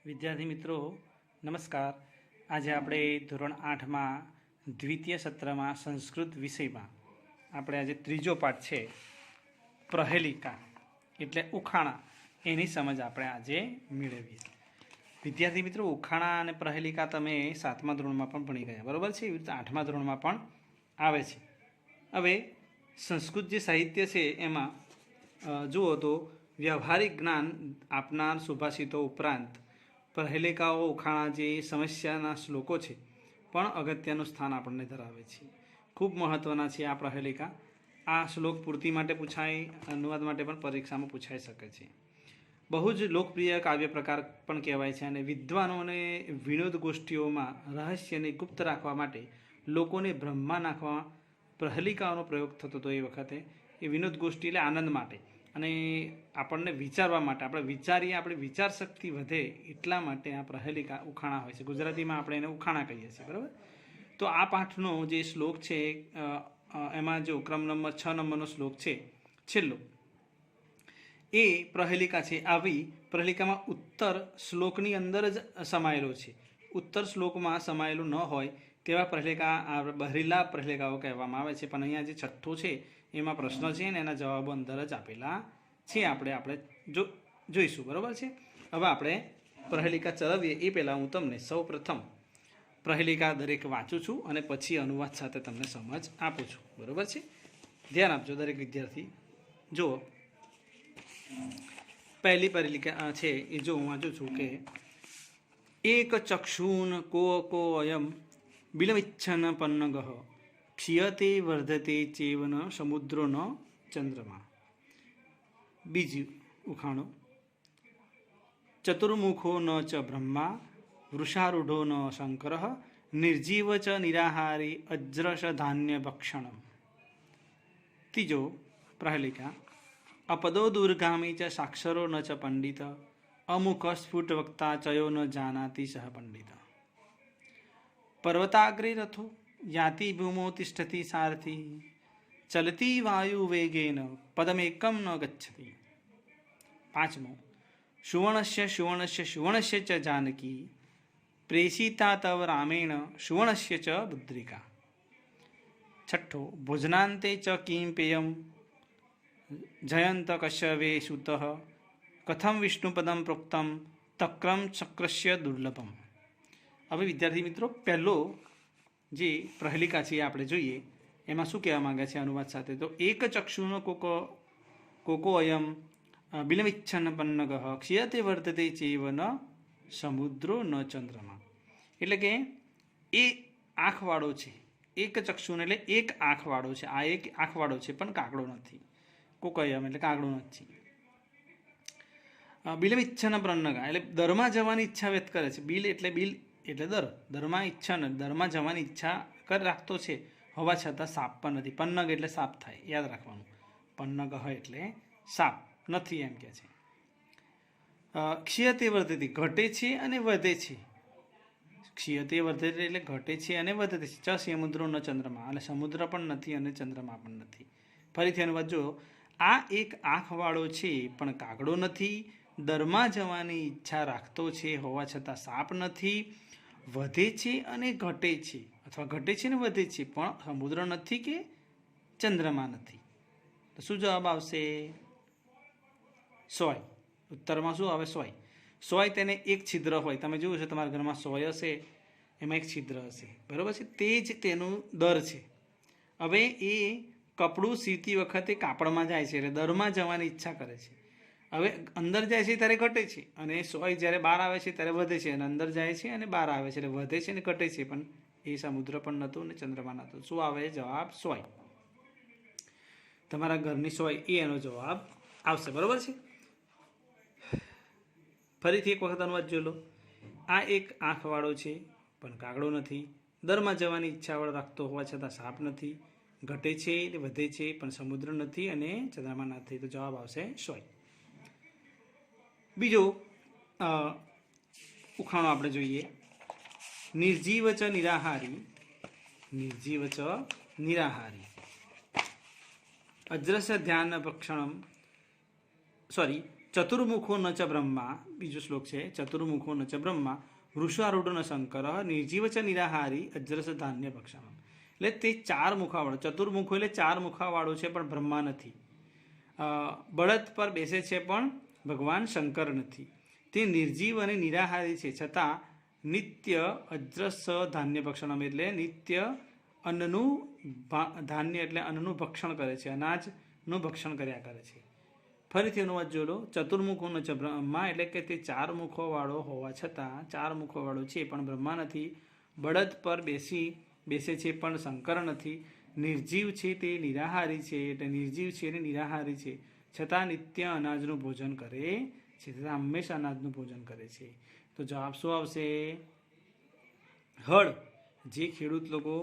વિદ્યાર્થી મિત્રો નમસ્કાર। આજે આપણે ધોરણ 8માં દ્વિતીય સત્રમાં સંસ્કૃત વિષયમાં આપણે આજે ત્રીજો પાઠ છે પ્રહેલિકા એટલે ઉખાણા, એની સમજ આપણે આજે મેળવીએ। વિદ્યાર્થી મિત્રો, ઉખાણા અને પ્રહેલિકા તમે 7મા ધોરણમાં પણ ભણી ગયા, બરાબર છે? એવી રીતે 8મા ધોરણમાં પણ આવે છે। હવે સંસ્કૃત જે સાહિત્ય છે એમાં જુઓ તો વ્યવહારિક જ્ઞાન આપનાર સુભાષિતો ઉપરાંત પ્રહેલિકાઓ, ઉખાણા જે સમસ્યાના શ્લોકો છે પણ અગત્યનું સ્થાન આપણને ધરાવે છે। ખૂબ મહત્ત્વના છે આ પ્રહેલિકા। આ શ્લોક પૂર્તિ માટે પૂછાય, અનુવાદ માટે પણ પરીક્ષામાં પૂછાઈ શકે છે। બહુ જ લોકપ્રિય કાવ્ય પ્રકાર પણ કહેવાય છે અને વિદ્વાનો અને વિનોદ ગોષ્ઠીઓમાં રહસ્યને ગુપ્ત રાખવા માટે લોકોને ભ્રમમાં નાખવા પ્રહેલિકાઓનો પ્રયોગ થતો હતો। એ વખતે એ વિનોદ ગોષ્ઠી એટલે આનંદ માટે અને આપણને વિચારવા માટે, આપણે વિચારીએ, આપણી વિચાર શક્તિ વધે એટલા માટે આ પ્રહેલિકા ઉખાણા હોય છે। ગુજરાતીમાં આપણે એને ઉખાણા કહીએ છીએ, બરાબર? તો આ પાઠનો જે શ્લોક છે એમાં જો ક્રમ નંબર 6 નંબરનો શ્લોક છે છેલ્લો, એ પ્રહેલિકા છે। આવી પ્રહેલિકામાં ઉત્તર શ્લોકની અંદર જ સમાયેલો છે। ઉત્તર શ્લોકમાં સમાયેલું ન હોય તેવા પ્રહેલિકા બહેરીલા પ્રહેલિકાઓ કહેવામાં આવે છે। પણ અહીંયા જે છઠ્ઠો છે એમાં પ્રશ્ન છે ને એના જવાબો અંદર જ આપેલા છે, આપણે જોઈશું, બરાબર છે? હવે આપણે પ્રહેલિકા ચલાવીએ એ પહેલાં હું તમને સૌ પ્રથમ પ્રહેલિકા દરેક વાંચું છું અને પછી અનુવાદ સાથે તમને સમજ આપું છું, બરાબર છે? ધ્યાન આપજો દરેક વિદ્યાર્થી। જુઓ, પહેલી પ્રહેલિકા છે એ જો હું વાંચું છું કે એક ચક્ષુન કો અયમ બિલમિચ્છન પન્નગઃ ક્ષીયતે વર્ધતે ચેવન સમુદ્રો ન ચંદ્રમા। બીજી ઉખાણો, ચતુર્મુખો ન ચ બ્રહ્મા વૃષારૂઢો ન શંકર નિર્જીવ ચ નિરાહારી અજ્રશ ધાન્ય ભક્ષણમ। ત્રીજો પ્રહેલિકા, અપદો દુર્ગામી ચ સાક્ષરો ન ચ પંડિત અમુખ સ્ફુટ વક્તા ચયો ન જાનાતિ સહ પંડિત। પર્વતાગ્રે રથો યાતિ ભૂમો તિષ્ઠતિ સારથી ચલતી વાયુ વેગેન પદમેકમ ન ગચ્છતિ। પાંચમો, સુવર્ણસ્ય ચ જાનકી પ્રેષિતા તવ રામેણ સુવર્ણસ્ય ચ મુદ્રિકા। છઠ્ઠો, ભોજનાંતે ચ કિં પેયમ જયંત કશ્યપે સુતઃ કથમ વિષ્ણુપદમ પ્રોક્તમ તક્રમ ચક્રસ્ય દુર્લભમ। હવે વિદ્યાર્થી મિત્રો, પહેલો જે પ્રહેલિકા છે આપણે જોઈએ એમાં શું કહેવા માંગે છે અનુવાદ સાથે, તો એક ચક્ષુનો કોકો અયમ બિલમિચ્છન પન્નગઃ ક્ષીયતે વર્તતે ચેવ ન સમુદ્રો ન ચંદ્રમા। એટલે કે એ આંખવાળો છે, એક ચક્ષુને એટલે એક આંખવાળો છે, આ એક આંખવાળો છે પણ કાગડો નથી। કોકયમ એટલે કાગડો નથી। બિલમિચ્છન પન્નગા એટલે દરમાં જવાની ઈચ્છા વ્યક્ત કરે છે। બિલ એટલે દરમાં જવાની ઈચ્છા રાખતો છે હોવા છતાં સાપ પણ નથી। પન્નગ એટલે સાપ થાય, યાદ રાખવાનું। પન્નગ એટલે સાપ નથી એમ કે છે। ક્ષીયતે વર્ધતે ઘટે છે અને વધે છે। ક્ષીયતે વર્ધતે એટલે ઘટે છે અને વધે છે। ચ સમુદ્રો ન ચંદ્રમા એટલે સમુદ્ર પણ નથી અને ચંદ્રમા પણ નથી। ફરીથી અનુવાદ જો, આ એક આંખવાળો છે પણ કાગડો નથી, દરમાં જવાની ઈચ્છા રાખતો છે હોવા છતાં સાપ નથી, વધે છે અને ઘટે છે, અથવા ઘટે છે ને વધે છે પણ સમુદ્ર નથી કે ચંદ્રમા નથી। તો શું જવાબ આવશે? સોય। ઉત્તરમાં શું આવે? સોય। સોય તેને એક છિદ્ર હોય, તમે જોયું છે તમારા ઘરમાં સોય હશે એમાં એક છિદ્ર હશે, બરાબર છે? તે જ તેનું દર છે। હવે એ કપડું સીવતી વખતે કાપડમાં જાય છે એટલે દરમાં જવાની ઈચ્છા કરે છે। હવે અંદર જાય છે ત્યારે ઘટે છે અને સોય જ્યારે બહાર આવે છે ત્યારે વધે છે, અને અંદર જાય છે અને બહાર આવે છે એટલે વધે છે અને ઘટે છે, પણ એ સમુદ્ર પણ નહોતું અને ચંદ્રમા નહોતું। શું આવે જવાબ? સોય। તમારા ઘરની સોય એ એનો જવાબ આવશે, બરાબર છે? ફરીથી એક વખત અનુવાદ જોઈ લો। આ એક આંખવાળો છે પણ કાગડો નથી, દરમાં જવાની ઈચ્છા રાખતો હોવા છતાં સાપ નથી, ઘટે છે વધે છે પણ સમુદ્ર નથી અને ચંદ્રમા નથી। તો જવાબ આવશે સોય। બીજો ઉખાણો આપણે જોઈએ, નિર્જીવ ચ નિરાહારી અજ્રસ્ય ધ્યાન ભક્ષણમ ચતુર્મુખો ન ચ બ્રહ્મા, બીજો શ્લોક છે, ચતુર્મુખો ન ચ બ્રહ્મા વૃષારૂઢ ન શંકર નિર્જીવ ચ નિરાહારી અજ્રસ ધાન્ય ભક્ષણ. એટલે તે ચાર મુખાવાળો, ચતુર્મુખો એટલે ચાર મુખાવાળો છે પણ બ્રહ્મા નથી. બળદ પર બેસે છે પણ ભગવાન શંકર નથી. તે નિર્જીવ અને નિરાહારી છે છતાં નિત્ય અજ્રસ ધાન્ય ભક્ષણમ એટલે નિત્ય અન્નનું ધાન્ય એટલે અન્નનું ભક્ષણ કરે છે, અનાજનું ભક્ષણ કર્યા કરે છે. ફરીથી અનુવાદ જોડો. ચતુર્મુખોનો ચ બ્રહ્મા એટલે કે તે ચાર મુખોવાળો હોવા છતાં ચાર મુખોવાળો છે પણ બ્રહ્મા નથી. બળદ પર બેસે છે પણ શંકર નથી. નિર્જીવ છે તે નિરાહારી છે એટલે નિર્જીવ છે અને નિરાહારી છે છતાં નિત્ય અનાજનું ભોજન કરે છે, છતાં હંમેશા અનાજનું ભોજન કરે છે. તો જવાબ શું આવશે? હળ. જે ખેડૂત લોકો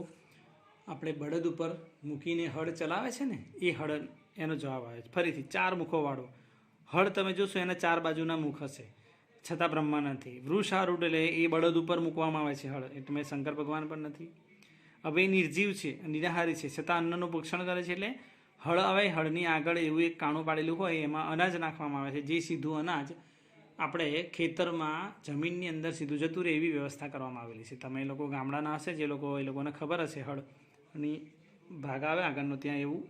આપણે બળદ ઉપર મૂકીને હળ ચલાવે છે ને એ હળ, એનો જવાબ આવે છે. ફરીથી ચાર મુખોવાળો હળ તમે જોશો એના ચાર બાજુના મુખ હશે છતાં બ્રહ્મા નથી. વૃષારૂઢ એટલે એ બળદ ઉપર મૂકવામાં આવે છે હળ, એટલે શંકર ભગવાન પણ નથી. હવે નિર્જીવ છે, નિરાહારી છે છતાં અન્નનું ભક્ષણ કરે છે એટલે હળ આવે, હળની આગળ એવું એક કાણું પાડેલું હોય એમાં અનાજ નાખવામાં આવે છે, જે સીધું અનાજ આપણે ખેતરમાં જમીનની અંદર સીધું જતું રહે એવી વ્યવસ્થા કરવામાં આવેલી છે. તમે લોકો ગામડાના હશે, જે લોકો એ લોકોને ખબર હશે હળની ભાગ આવે આગળનો, ત્યાં એવું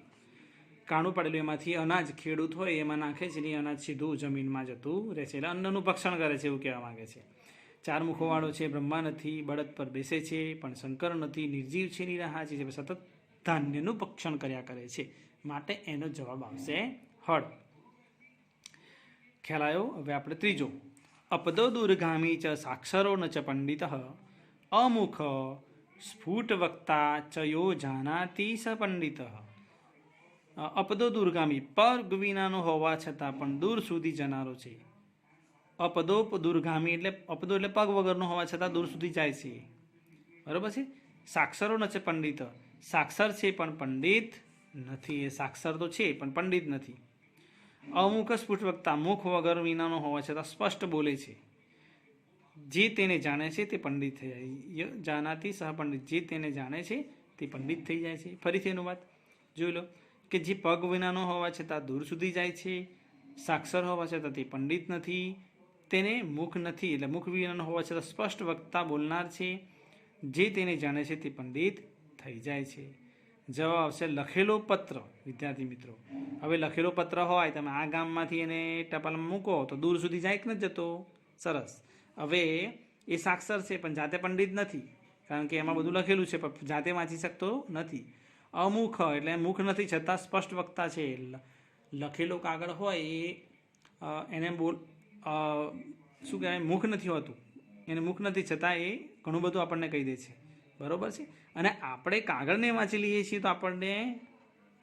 કાણું પાડેલું એમાંથી અનાજ ખેડૂત હોય એમાં નાખે છે ને એ અનાજ સીધું જમીનમાં જતું રહે છે, એટલે અન્નનું ભક્ષણ કરે છે એવું કહેવા માંગે છે. ચાર મુખોવાળો છે, બ્રહ્મા નથી, બળદ પર બેસે છે પણ શંકર નથી, નિર્જીવ છે, નિરાહારી છે, સતત ધાન્યનું ભક્ષણ કર્યા કરે છે, માટે એનો જવાબ આવશે હળ. ખ્યાલ આવ્યો? હવે આપણે ત્રીજો. અપદો દુર્ગામી ચ સાક્ષરો ન ચ પંડિત અમુખ સ્ફુટ વક્તા ચ યો જાનાતિ સ પંડિત. અપદો દુર્ગામી, પગ વિનાનો હોવા છતાં પણ દૂર સુધી જનારો છે. અપદો દુર્ગામી એટલે અપદો એટલે પગ વગરનો હોવા છતાં દૂર સુધી જાય છે, બરોબર છે. સાક્ષરો ન છે પંડિત, સાક્ષર છે પણ પંડિત નથી. એ સાક્ષર તો છે પણ પંડિત નથી. અમુક સ્ફુટ વક્તા, મુખ વગર વિનાનો હોવા છતાં સ્પષ્ટ બોલે છે. જે તેને જાણે છે તે પંડિત થઈ જાય. જાનાતી સહ પંડિત, જે તેને જાણે છે તે પંડિત થઈ જાય છે. ફરીથી એનું વાત જોઈ લો કે જે પગ વિનાનો હોવા છતાં દૂર સુધી જાય છે, સાક્ષર હોવા છતાં તે પંડિત નથી, તેને મુખ નથી એટલે મુખ વિનાનો હોવા છતાં સ્પષ્ટ વક્તા બોલનાર છે, જે તેને જાણે છે તે પંડિત થઈ જાય છે. જવાબ આવશે લખેલો પત્ર. વિદ્યાર્થી મિત્રો, હવે લખેલો પત્ર હોય, તમે આ ગામમાંથી એને ટપાલમાં મૂકો તો દૂર સુધી જાય કે નથી જતો? સરસ. હવે એ સાક્ષર છે પણ જાતે પંડિત નથી, કારણ કે એમાં બધું લખેલું છે પણ જાતે વાંચી શકતો નથી. અમુખ એટલે મુખ નથી છતાં સ્પષ્ટ વક્તા છે. લખેલો કાગળ હોય એ એને શું કહેવાય, મુખ નથી હોતું, એને મુખ નથી છતાં એ ઘણું બધું આપણને કહી દે છે, બરોબર છે. અને આપણે કાગળને વાંચી લઈએ છીએ તો આપણને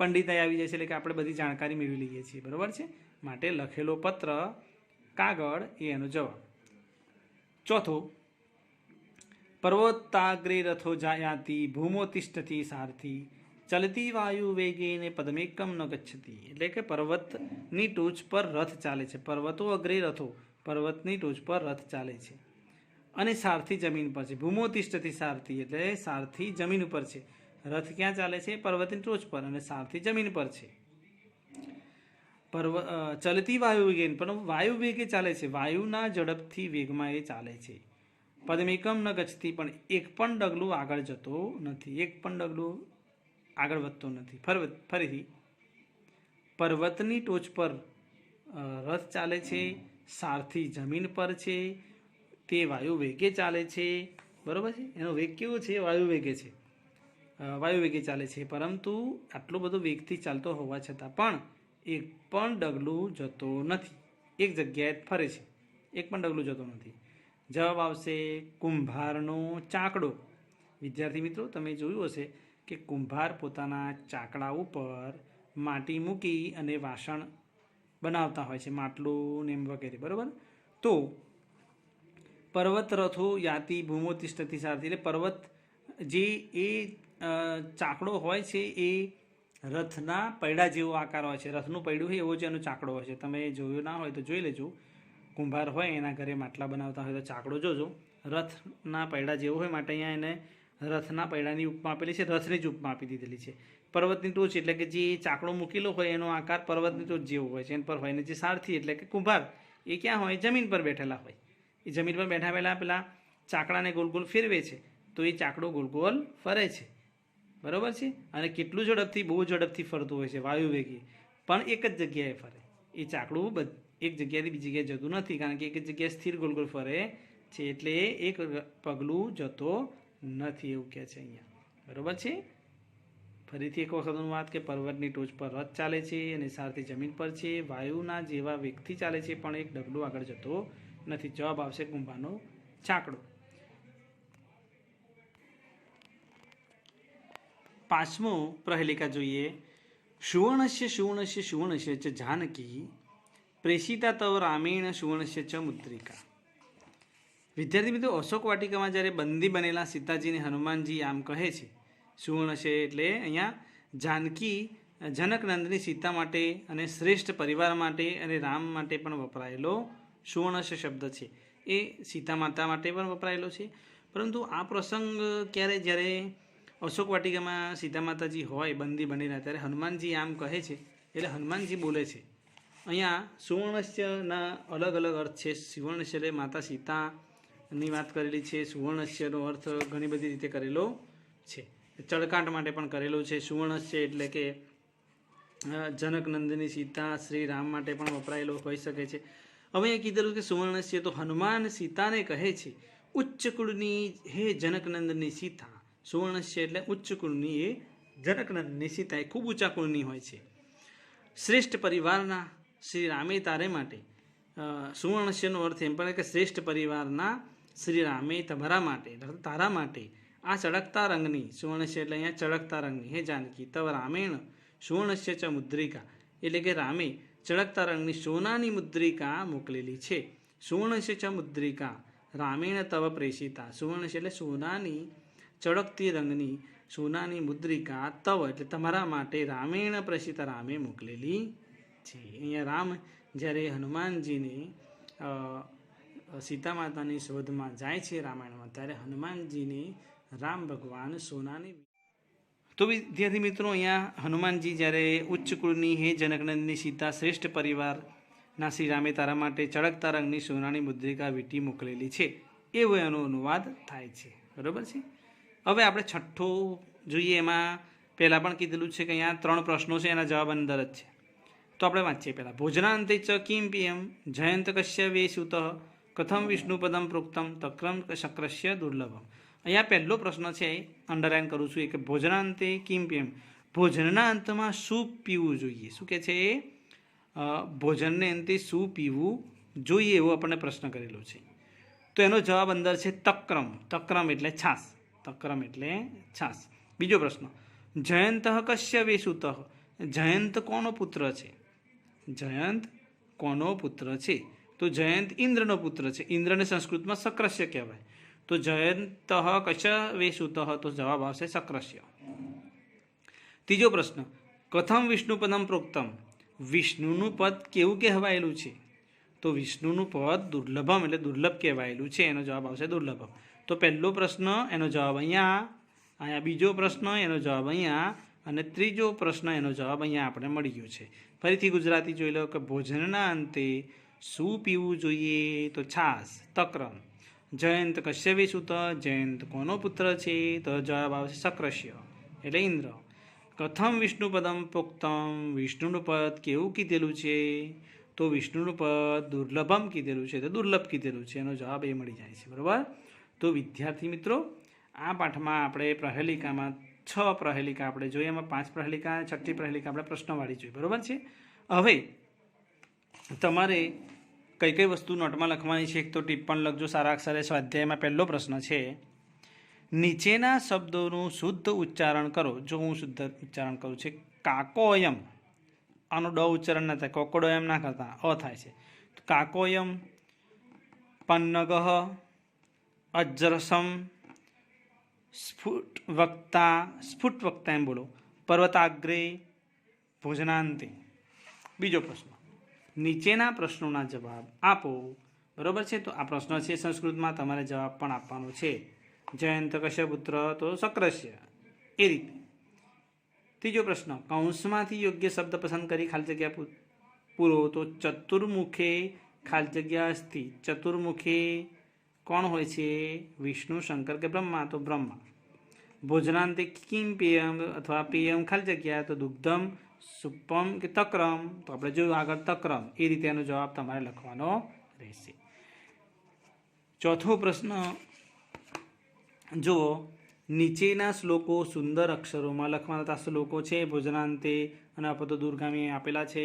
પંડિતાઈ આવી જાય છે, એટલે કે આપણે બધી જાણકારી મેળવી લઈએ છીએ, બરોબર છે. માટે લખેલો પત્ર, કાગળ એ એનો જવાબ. ચોથો. પર્વતાગ્રે રથો જાયાતિ ભૂમો તિષ્ઠતિ સારથી ચલતી વાયુ વેગે ને પદમેકમ ન ગચ્છતી. એટલે કે પર્વતની ટોચ પર રથ ચાલે છે. પર્વતો અગ્રે રથો, પર્વતની ટોચ પર રથ ચાલે છે અને સારથી જમીન પર છે. ભૂમો તિષ્ઠતિ સારથી એટલે સારથી જમીન ઉપર છે. રથ ક્યાં ચાલે છે? પર્વતની ટોચ પર, અને સારથી જમીન પર છે. ચલતી વાયુ વેગે, પણ વાયુ વેગે ચાલે છે, વાયુના ઝડપથી વેગમાં એ ચાલે છે. પદમેકમ ન ગચ્છતી, પણ એક પણ ડગલું આગળ જતો નથી, એક પણ ડગલું આગળ વધતો નથી. ફરીથી, પર્વતની ટોચ પર રથ ચાલે છે, સારથી જમીન પર છે, તે વાયુ વેગે ચાલે છે, બરોબર છે. એનો વેગ કેવો છે? વાયુ વેગે છે, વાયુ વેગે ચાલે છે, પરંતુ આટલો બધો વેગથી ચાલતો હોવા છતાં પણ એક પણ ડગલું જતો નથી, એક જગ્યાએ ફરે છે, એક પણ ડગલું જતો નથી. જવાબ આવશે કુંભારનો ચાકડો. વિદ્યાર્થી મિત્રો, તમે જોયું હશે કે કુંભાર પોતાના ચાકડા ઉપર માટી મૂકી અને વાસણ બનાવતા હોય છે, માટલું ને વગેરે, બરાબર. તો પર્વત રથો યાતિ ભૂમો તિષ્ઠતિ સારથી, એટલે પર્વત જે એ ચાકડો હોય છે એ રથના પૈડા જેવો આકાર હોય છે. રથનું પૈડું હોય એવો જ એનો ચાકડો હોય છે. તમે જોયું ના હોય તો જોઈ લેજો. કુંભાર હોય એના ઘરે માટલા બનાવતા હોય તો ચાકડો જોજો, રથના પૈડા જેવો હોય, માટે અહીંયા એને રથના પૈડાની ઉપમા આપેલી છે, રથની જ ઉપમા આપી દીધેલી છે. પર્વતની ટોચ એટલે કે જે ચાકડો મૂકેલો હોય એનો આકાર પર્વતની ટોચ જેવો હોય છે, એના પર હોય. ને જે સારથી એટલે કે કુંભાર એ ક્યાં હોય? જમીન પર બેઠેલા હોય. એ જમીન પર બેઠા પહેલાં પેલા ચાકડાને ગોલ ગોલ ફેરવે છે તો એ ચાકડો ગોલ ગોલ ફરે છે, બરાબર છે. અને કેટલું ઝડપથી? બહુ ઝડપથી ફરતું હોય છે, વાયુ વેગી, પણ એક જ જગ્યાએ ફરે. એ ચાકડું એક જગ્યાએથી બીજી જગ્યાએ જતું નથી, કારણ કે એક જ જગ્યાએ સ્થિર ગોલ ગોલ ફરે છે, એટલે એક પગલું જતો નથી, એવું કહે છે અહીંયા, બરાબર છે. ફરીથી એક વખત વાત કે પર્વતની ટોચ પર રથ ચાલે છે અને સારથી જમીન પર છે, વાયુના જેવા વેગથી ચાલે છે, પણ એક ડગલું આગળ જતો નથી. જવાબ આવશે કુંભારનો ચાકડો. 5મો પ્રહેલિકા જોઈએ. સુવર્ણસ્ય સુવર્ણસ્ય સુવર્ણસ્ય ચ જાનકી પ્રેષિતા તવ રામેણ સુવર્ણસ્ય ચ મુદ્રિકા. વિદ્યાર્થી મિત્રો, અશોક વાટિકામાં જ્યારે બંદી બનેલા સીતાજીને હનુમાનજી આમ કહે છે, સુવર્ણસ્ય એટલે અહીંયા જાનકી જનકનંદની સીતા માટે અને શ્રેષ્ઠ પરિવાર માટે અને રામ માટે પણ વપરાયેલો સુવર્ણસ્ય શબ્દ છે. એ સીતા માતા માટે પણ વપરાયેલો છે. પરંતુ આ પ્રસંગ ક્યારે? જ્યારે અશોક વાટિકામાં સીતા માતાજી હોય બંદી બનેલા, ત્યારે હનુમાનજી આમ કહે છે, એટલે હનુમાનજી બોલે છે. અહીંયા સુવર્ણસ્યના અલગ અલગ અર્થ છે. સુવર્ણસ્ય એટલે માતા સીતાની વાત કરેલી છે. સુવર્ણસ્યનો અર્થ ઘણી બધી રીતે કરેલો છે. ચળકાંટ માટે પણ કરેલો છે. સુવર્ણસ્ય એટલે કે જનકનંદની સીતા શ્રી રામ માટે પણ વપરાયેલો હોઈ શકે છે. હવે એ કીધેલું કે સુવર્ણસ્ય, તો હનુમાન સીતાને કહે છે ઉચ્ચ કુળની હે જનકનંદની સીતા. સુવર્ણસ્ય એટલે ઉચ્ચ કુળની એ જનકનંદની સીતા, એ ખૂબ ઊંચા કુળની હોય છે. શ્રેષ્ઠ પરિવારના શ્રી રામે તારે માટે, સુવર્ણસ્યનો અર્થ એમ પણ કે શ્રેષ્ઠ પરિવારના શ્રી રામે તમારા માટે, તારા માટે આ ચળકતા રંગની, સુવર્ણસ્ય એટલે અહીંયા ચળકતા રંગની, હે જાનકી તવ રામેણ સુવર્ણસ્ય ચ મુદ્રિકા, એટલે કે રામે ચળકતા રંગની સોનાની મુદ્રિકા મોકલેલી છે. સુવર્ણસ્ય ચ મુદ્રિકા રામેણ તવ પ્રેષિતા. સુવર્ણસ્ય એટલે સોનાની ચળકતી રંગની સોનાની મુદ્રિકા તવ એટલે તમારા માટે રામેણ પ્રેષિતા, રામે મોકલેલી છે. અહીંયા રામ જ્યારે હનુમાનજીને સીતા માતાની શોધમાં જાય છે રામાયણમાં, ત્યારે હનુમાનજીને રામ ભગવાન સોનાની. તો વિદ્યાર્થી મિત્રો, અહીંયા હનુમાનજી જ્યારે ઉચ્ચ કુળની હે જનકનંદની સીતા શ્રેષ્ઠ પરિવારના શ્રી રામે તારા માટે ચળકતા રંગની સોનાની મુદ્રિકા વીંટી મોકલેલી છે, એવો એનો અનુવાદ થાય છે, બરાબર છે. હવે આપણે છઠ્ઠો જોઈએ. એમાં પહેલાં પણ કીધેલું છે કે અહીંયા 3 પ્રશ્નો છે, એના જવાબ અંદર જ છે. તો આપણે વાંચીએ પહેલાં. ભોજનાંતે ચ કિમ પિયમ જયંત કશ્ય વે સુત કથમ વિષ્ણુપદમ પ્રોક્તમ તક્રમ શક્રસ્ય દુર્લભમ. અહીંયા પહેલો પ્રશ્ન છે, અંડરલાઈન કરું છું, કે ભોજનાંતે કિમ પિયમ, ભોજનના અંતમાં શું પીવું જોઈએ. શું કહે છે? ભોજનને અંતે શું પીવું જોઈએ, એવો આપણને પ્રશ્ન કરેલો છે. તો એનો જવાબ અંદર છે તક્રમ. તક્રમ એટલે છાસ. તક્રમ એટલે છાસ. બીજો પ્રશ્ન, જયંત કશ્ય વેસુત, જયંત કોનો પુત્ર છે? જયંત કોનો પુત્ર છે? તો જયંત ઇન્દ્રનો પુત્ર છે. ઇન્દ્રને સંસ્કૃતમાં શક્રસ્ય કહેવાય. તો જયંત કશ્ય વેસુત, તો જવાબ આવશે શક્રસ્ય. ત્રીજો પ્રશ્ન, કથમ વિષ્ણુપદમ પ્રોક્તમ, વિષ્ણુનું પદ કેવું કહેવાયેલું છે? તો વિષ્ણુનું પદ દુર્લભમ એટલે દુર્લભ કહેવાયેલું છે, એનો જવાબ આવશે દુર્લભમ. તો પહેલો પ્રશ્ન એનો જવાબ અહીંયા, બીજો પ્રશ્ન એનો જવાબ અહીંયા, અને ત્રીજો પ્રશ્ન એનો જવાબ અહીંયા આપણે મળી ગયો છે. ફરીથી ગુજરાતી જોઈ લો કે ભોજનના અંતે શું પીવું જોઈએ? તો છાસ. તક્રમ. જયંત કશ્ય વેસુત, જયંત કોનો પુત્ર છે? તો જવાબ આવશે શક્રસ્ય એટલે ઇન્દ્ર. કથમ વિષ્ણુપદમ પ્રોક્તમ, વિષ્ણુનું પદ કેવું કીધેલું છે? તો વિષ્ણુનું પદ દુર્લભમ કીધેલું છે, તો દુર્લભ કીધેલું છે, એનો જવાબ એ મળી જાય છે, બરાબર. તો વિદ્યાર્થી મિત્રો, આ પાઠમાં આપણે પ્રહેલિકામાં 6 પ્રહેલિકા આપણે જોઈએ, એમાં 5 પ્રહેલિકા, 6ઠ્ઠી પ્રહેલિકા આપણે પ્રશ્નવાળી જોઈએ, બરાબર છે. હવે તમારે કઈ કઈ વસ્તુ નોટમાં લખવાની છે, એક તો ટિપ્પણ લખજો સારા અક્ષરે. સ્વાધ્યાયમાં પહેલો પ્રશ્ન છે, નીચેના શબ્દોનું શુદ્ધ ઉચ્ચારણ કરો. જો હું શુદ્ધ ઉચ્ચારણ કરું છું, કાકોયમ, આનો ડ ઉચ્ચારણ ના થાય, કોકોડોયમ ના કરતા અ થાય છે. કાકોયમ, પન્નગહ, અજ્રસમ, સ્ફુટ વક્તા એમ બોલો, પર્વતાગ્રે, ભોજનાંતે. બીજો પ્રશ્ન, નીચેના પ્રશ્નોના જવાબ આપો, બરાબર છે. તો આ પ્રશ્ન છે સંસ્કૃતમાં, તમારે જવાબ પણ આપવાનો છે. જયંત કશ્ય પુત્ર, તો શક્રસ્ય, એ રીતે. ત્રીજો પ્રશ્ન, કૌંસમાંથી યોગ્ય શબ્દ પસંદ કરી ખાલી જગ્યા પૂરો. તો ચતુર્મુખે ખાલી જગ્યા અસ્તિ. ચતુર્મુખે કોણ હોય છે? વિષ્ણુ, શંકર કે બ્રહ્મા? તો બ્રહ્મા. ભોજનાંતે કિમ પેયમ અથવા પેયમ ખાલી જગ્યા, તો દુગ્ધમ, સુપમ કે તક્રમ? તો આપણે જોયું આગળ તક્રમ. એ રીતે એનો જવાબ તમારે લખવાનો રહેશે. ચોથો પ્રશ્ન જુઓ, નીચેના શ્લોકો સુંદર અક્ષરોમાં લખવાના. હતા શ્લોકો છે ભોજનાંતે અને અપતો દૂરગામી આપેલા છે,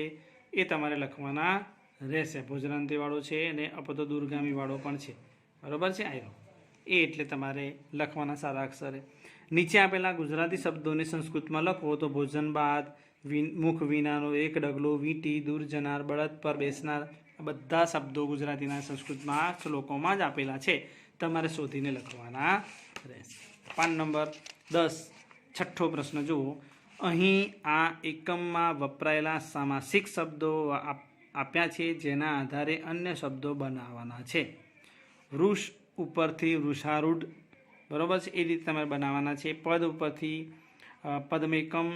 એ તમારે લખવાના રહેશે. ભોજનાંતે વાળો છે અને અપતો દૂરગામી વાળો પણ છે, બરોબર છે. આવ્યો એ એટલે તમારે લખવાના સારા અક્ષરે. નીચે આપેલા ગુજરાતી શબ્દોને સંસ્કૃતમાં લખો. તો ભોજન બાદ, મુખ વિનાનો એક ડગલો, વીંટી, દૂર જનાર, બળદ પર બેસનાર, બધા શબ્દો ગુજરાતીના સંસ્કૃતમાં શ્લોકોમાં જ આપેલા છે, તમારે શોધીને લખવાના રહેશે. 5 નંબર 10 છઠ્ઠો પ્રશ્ન જુઓ, અહીં આ એકમમાં વપરાયેલા સામાસિક શબ્દો આપ્યા છે, જેના આધારે અન્ય શબ્દો બનાવવાના છે. વૃષ ઉપરથી વૃષારૂઢ, બરાબર છે, એ રીતે તમારે બનાવવાના છે. પદ ઉપરથી પદમેકમ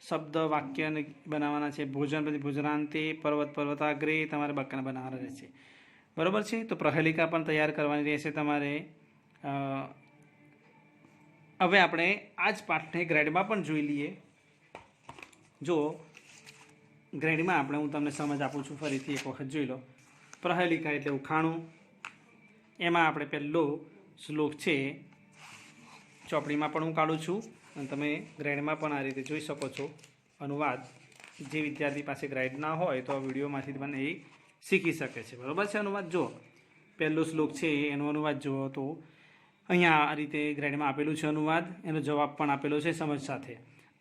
શબ્દ વાક્ય બનાવવાના છે. ભોજન પછી ભોજનાંતે, પર્વત પર્વતાગ્રે તમારે બનાવવાના રહેશે, બરાબર છે. તો પ્રહેલિકા પણ તૈયાર કરવાની રહેશે તમારે. હવે આપણે આ જ પાઠને ગ્રેડમાં પણ જોઈ લઈએ. જો ગ્રેડમાં આપણે હું તમને સમજ આપું છું, ફરીથી એક વખત જોઈ લો. પ્રહેલિકા એટલે ઉખાણું. એમાં આપણે પહેલો શ્લોક છે, ચોપડીમાં પણ હું કાઢું છું અને તમે ગ્રેડમાં પણ આ રીતે જોઈ શકો છો. અનુવાદ જે વિદ્યાર્થી પાસે ગ્રેડ ના હોય તો આ વિડીયોમાંથી પણ એ શીખી શકે છે, બરાબર છે. અનુવાદ જુઓ, પહેલો શ્લોક છે એનો અનુવાદ જુઓ. તો અહીંયા આ રીતે ગ્રેડમાં આપેલું છે અનુવાદ, એનો જવાબ પણ આપેલો છે સમજ સાથે.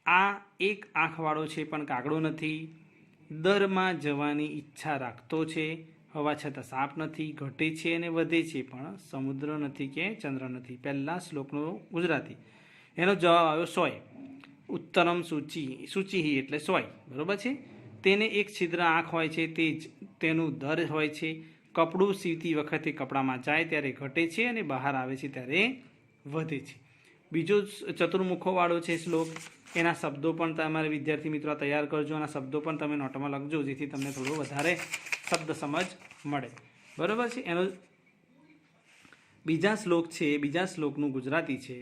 આ એક આંખવાળો છે પણ કાગડો નથી, દરમાં જવાની ઈચ્છા રાખતો છે, હવા છતાં સાપ નથી, ઘટે છે અને વધે છે પણ સમુદ્ર નથી કે ચંદ્ર નથી. પહેલા શ્લોકનો ગુજરાતી એનો જવાબ આવ્યો સોય. ઉત્તરમ સૂચિ એટલે સોય, બરાબર છે. તેને એક છિદ્ર આંખ હોય છે, તે જ તેનું દર હોય છે. કપડું સીવતી વખતે કપડામાં જાય ત્યારે ઘટે છે અને બહાર આવે છે ત્યારે વધે છે. બીજો ચતુર્મુખોવાળો છે શ્લોક, એના શબ્દો પણ તમારે વિદ્યાર્થી મિત્રો તૈયાર કરજો. એના શબ્દો પણ તમે નોટમાં લખજો, જેથી તમને થોડું વધારે શબ્દ સમજ મળે, બરાબર છે. એનો બીજા શ્લોકનું ગુજરાતી છે.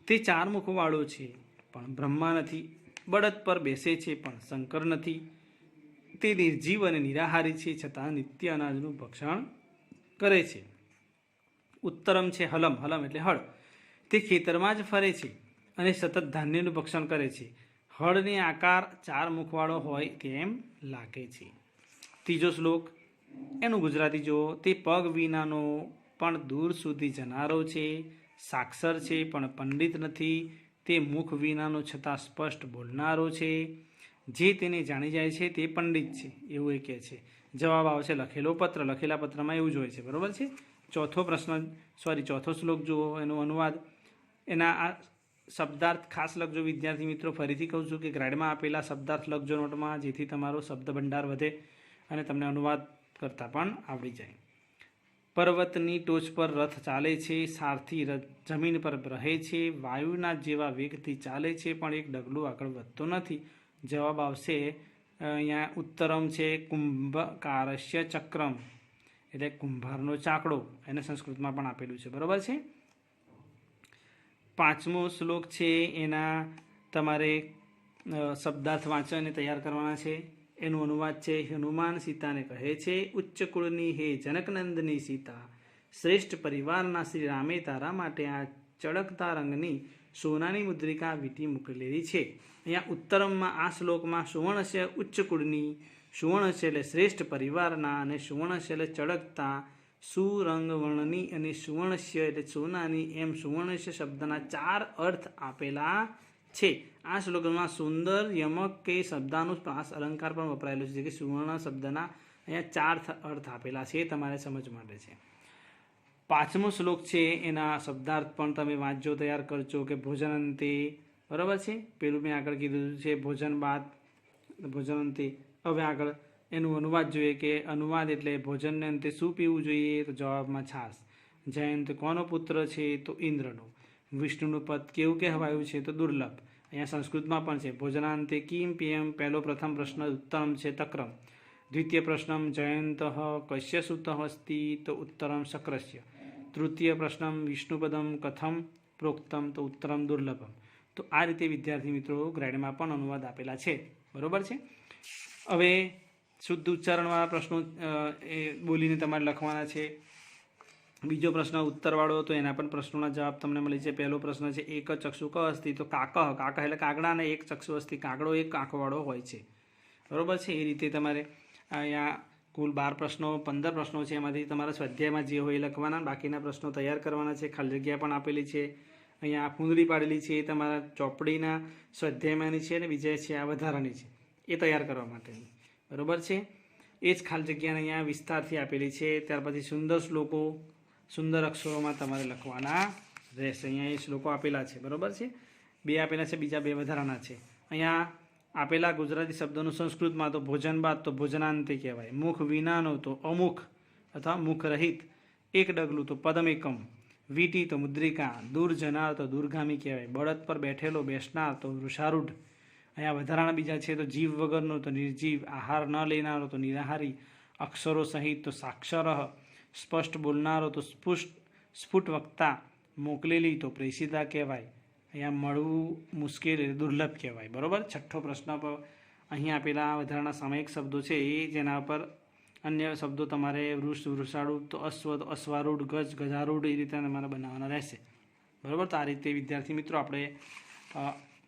તે 4 મુખવાળો છે પણ બ્રહ્મા નથી, બળદ પર બેસે છે પણ શંકર નથી, તે નિર્જીવ અને નિરાહારી છે છતાં નિત્ય અનાજનું ભક્ષણ કરે છે. ઉત્તરમ છે હલમ એટલે હળ, તે ખેતરમાં જ ફરે છે અને સતત ધાન્યનું ભક્ષણ કરે છે. હળને આકાર 4 મુખવાળો હોય તેમ લાગે છે. ત્રીજો શ્લોક એનું ગુજરાતી જુઓ, તે પગ વિનાનો પણ દૂર સુધી જનારો છે, સાક્ષર છે પણ પંડિત નથી, તે મુખ વિનાનો છતાં સ્પષ્ટ બોલનારો છે, જે તેને જાણી જાય છે તે પંડિત છે, એવું એ કહે છે. જવાબ આવશે લખેલો પત્ર. લખેલા પત્રમાં એવું જ હોય છે, બરાબર છે. ચોથો શ્લોક જુઓ, એનો અનુવાદ. એના આ શબ્દાર્થ ખાસ લખજો વિદ્યાર્થી મિત્રો. ફરીથી કહું છું કે ગ્રેડમાં આપેલા શબ્દાર્થ લખજો નોટમાં, જેથી તમારો શબ્દ ભંડાર વધે અને તમને અનુવાદ કરતાં પણ આવડી જાય. પર્વતની ટોચ પર રથ ચાલે છે, સારથી જમીન પર રહે છે, વાયુના જેવા વેગથી ચાલે છે પણ એક ડગલું આગળ વધતો નથી. જવાબ આવશે અહીંયા ઉત્તરમ છે કુંભકારસ્ય ચક્રમ, એટલે કુંભારનો ચાકડો. એને સંસ્કૃતમાં પણ આપેલું છે, બરાબર છે. 5મો શ્લોક છે એના તમારે શબ્દાર્થ વાંચીને તૈયાર કરવાના છે. એનું અનુવાદ છે, હનુમાન સીતાને કહે છે, ઉચ્ચ કુળની હે જનકનંદની સીતા, શ્રેષ્ઠ પરિવારના શ્રી રામે તારા માટે આ ચળકતા રંગની સોનાની મુદ્રિકા વીંટી મૂકેલી છે. અહીંયા ઉત્તરમમાં આ શ્લોકમાં સુવર્ણસ્ય ઉચ્ચ કુળની, સુવર્ણસ્ય એટલે શ્રેષ્ઠ પરિવારના, અને સુવર્ણસ્ય એટલે ચળકતા, સુરંગવર્ણની અને સુવર્ણસ્ય એટલે સોનાની, એમ સુવર્ણસ્ય શબ્દના 4 અર્થ આપેલા છે. આ શ્લોકમાં સુંદર યમક કે શબ્દાનુપ્રાસ અલંકાર પણ વપરાયેલો છે, કે સુવર્ણ શબ્દના અહીંયા 4 અર્થ આપેલા છે, એ તમારે સમજ માટે છે. 5મો શ્લોક છે એના શબ્દાર્થ પણ તમે વાંચજો, તૈયાર કરજો. કે ભોજન અંતે, બરાબર છે. પેલું મેં આગળ કીધું છે ભોજન બાદ, ભોજન અંતે. હવે આગળ એનું અનુવાદ જોઈએ, કે અનુવાદ એટલે ભોજનને અંતે શું પીવું જોઈએ? તો જવાબમાં છાશ. જયંત કોનો પુત્ર છે? તો ઇન્દ્રનો. વિષ્ણુનું પદ કેવું કહેવાયું છે? તો દુર્લભ. અહીંયા સંસ્કૃતમાં પણ છે. ભોજનાંતે કિમ પીએમ, પહેલો પ્રથમ પ્રશ્ન ઉત્તરમ છે તક્રમ. દ્વિતીય પ્રશ્નમ જયંત કસ્ય સુત અસ્તિ, તો ઉત્તરમ શક્રસ્ય. તૃતીય પ્રશ્નમ વિષ્ણુપદમ કથમ પ્રોક્તમ, તો ઉત્તરમ દુર્લભમ. તો આ રીતે વિદ્યાર્થી મિત્રો ગ્રેડમાં પણ અનુવાદ આપેલા છે. બરોબર છે. હવે શુદ્ધ ઉચ્ચારણવાળા પ્રશ્નો એ બોલીને તમારે લખવાના છે. બીજો પ્રશ્ન ઉત્તરવાળો, તો એના પણ પ્રશ્નોના જવાબ તમને મળી છે. પહેલો પ્રશ્ન છે એક ચક્ષુ ક અસ્તિ, તો કાકહ એટલે કાગડા, અને એક ચક્ષુ અસ્તિ કાગડો એક આંખવાળો હોય છે. બરોબર છે. એ રીતે તમારે અહીંયા કુલ 12 પ્રશ્નો 15 પ્રશ્નો છે. એમાંથી તમારા સ્વાધ્યાયમાં જે હોય એ લખવાના, બાકીના પ્રશ્નો તૈયાર કરવાના છે. ખાલી જગ્યા પણ આપેલી છે. અહીંયા કુંડળી પાડેલી છે એ તમારા ચોપડીના સ્વાધ્યાયમાંની છે, અને બીજા છે આ વધારાની છે, એ તૈયાર કરવા માટેની. બરોબર છે. એ જ ખાલી જગ્યાને અહીંયા વિસ્તારથી આપેલી છે. ત્યાર પછી સુંદર શ્લોકો સુંદર અક્ષરોમાં તમારે લખવાના રહેશે. અહીંયા એ શ્લોકો આપેલા છે. બરોબર છે. 2 આપેલા છે, બીજા 2 વધારાના છે. અહીંયા આપેલા ગુજરાતી શબ્દોનું સંસ્કૃતમાં તો ભોજન બાદ તો ભોજનાંતે કહેવાય. મુખ વિનાનો તો અમુખ અથવા મુખ રહિત. એક ડગલું તો પદમેકમ. વીટી તો મુદ્રિકા. દૂર જનાર તો દૂરગામી કહેવાય. બળદ પર બેઠેલો બેસનાર તો વૃષારૂઢ. અહીંયા વધારાના બીજા છે તો જીવ વગરનો તો નિર્જીવ. આહાર ન લેનારો તો નિરાહારી. અક્ષરો સહિત તો સાક્ષર. સ્પષ્ટ બોલનારો તો સ્ફુટ વક્તા. મોકલેલી તો પ્રેષિતા કહેવાય. અહીંયા મળવું મુશ્કેલ એટલે દુર્લભ કહેવાય. બરાબર. છઠ્ઠો પ્રશ્ન પર અહીં આપેલા વધારાના સામયિક શબ્દો છે એ જેના પર અન્ય શબ્દો તમારે વૃષ વૃષારૂઢ તો અશ્વ તો અશ્વારૂઢ, ગજ ગજારૂઢ, એ રીતે તમારે બનાવવાના રહેશે. બરાબર. તો આ રીતે વિદ્યાર્થી મિત્રો આપણે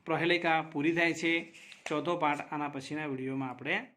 પ્રહેલિકા પૂરી થાય છે. ચોથો પાઠ આના પછીના વિડીયોમાં આપણે